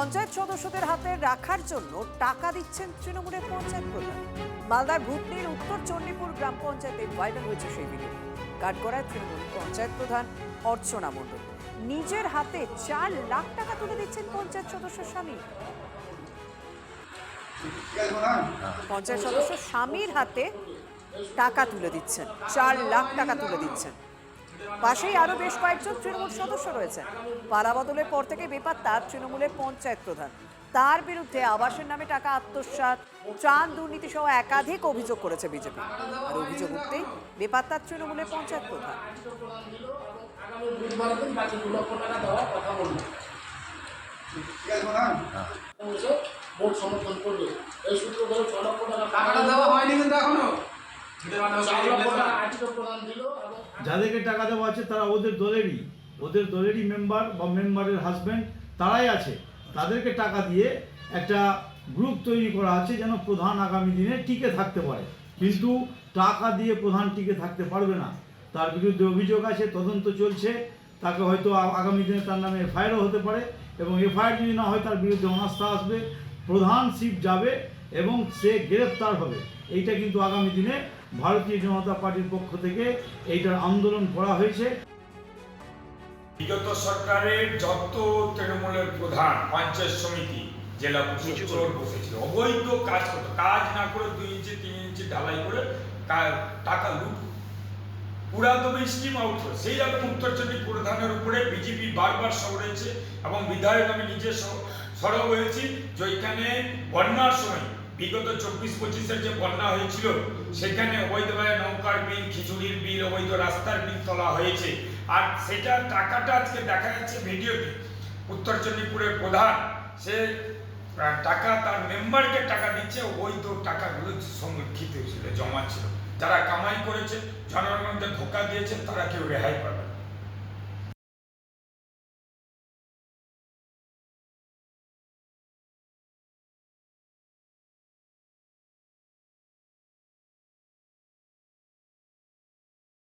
পঞ্চায়েত সদস্যদের হাতে রাখার জন্য টাকা দিচ্ছেন তৃণমূলের পঞ্চায়েত প্রধান। মালদার ভূতনির উত্তর চণ্ডীপুর গ্রাম পঞ্চায়েতে ভাইরাল হয়েছে সেই ভিডিও। কাঠগড়ায় তৃণমূল পঞ্চায়েত প্রধান অর্চনা মণ্ডল নিজের হাতে 4 লাখ টাকা তুলে দিচ্ছেন পঞ্চায়েত সদস্যের স্বামী। পঞ্চায়েত সদস্য স্বামীর হাতে টাকা তুলে দিচ্ছেন, 4 লাখ টাকা তুলে দিচ্ছেন। পাশেই আরো বেশ কয়েকজন তৃণমূল সদস্য রয়েছেন। পালা বদলের পর থেকে বেপাত্তা তৃণমূলের পঞ্চায়েত প্রধান। তার বিরুদ্ধে আবাসের নামে টাকা আত্মসাৎ, ত্রাণ দুর্নীতি সহ একাধিক অভিযোগ করেছে বিজেপি। আর অভিযোগ উঠতেই বেপাত্তা তৃণমূলের পঞ্চায়েত প্রধান। যাদেরকে টাকা দেওয়া আছে তারা ওদের দলেরই মেম্বার বা মেম্বারের হাজব্যান্ড তারাই আছে। তাদেরকে টাকা দিয়ে একটা গ্রুপ তৈরি করা আছে যেন প্রধান আগামী দিনে টিকে থাকতে পারে, কিন্তু টাকা দিয়ে প্রধান টিকে থাকতে পারবে না। তার বিরুদ্ধে অভিযোগ আছে, তদন্ত চলছে। তাকে হয়তো আগামী দিনে তার নামে এফআইআরও হতে পারে, এবং এফআইআর যদি না হয় তার বিরুদ্ধে অনাস্থা আসবে, প্রধানশিপ যাবে এবং সে গ্রেফতার হবে। এইটা কিন্তু আগামী দিনে ভারতীয় জনতা পার্টির পক্ষ থেকে এইটার আন্দোলন করা হয়েছে। বিগত সরকারের যত তৃণমূলের প্রধান, পঞ্চায়েত সমিতি, জেলা পরিষদ চোর বসেছিল, অবৈধ কাজ করতো, কাজ না করে 2 ইঞ্চি 3 ইঞ্চি ঢালাই করে টাকা লুট পুরাদমে স্কিম আউট করে। সেই রকম উত্তর চব্বিশ প্রধানের উপরে বিজেপি বারবার সরেছে এবং বিধায়ক আমি নিজে সরব হয়েছি যে ওইখানে বন্যার সময় বিগত 24-25-এর যে বন্যা হয়েছিল সেখানে অবৈধভাবে নৌকার বিল, খিচুড়ির বিল, অবৈধ রাস্তার বিল তোলা হয়েছে। আর সেটার টাকাটা আজকে দেখা যাচ্ছে ভিডিওতে, উত্তর চণ্ডীপুরের প্রধান সে টাকা তার মেম্বারকে টাকা দিচ্ছে, অবৈধ টাকাগুলো সংরক্ষিত হয়েছিল, জমা ছিল। যারা কামাই করেছে, জনগণকে ধোকা দিয়েছে, তারা কেউ রেহাই পাবে।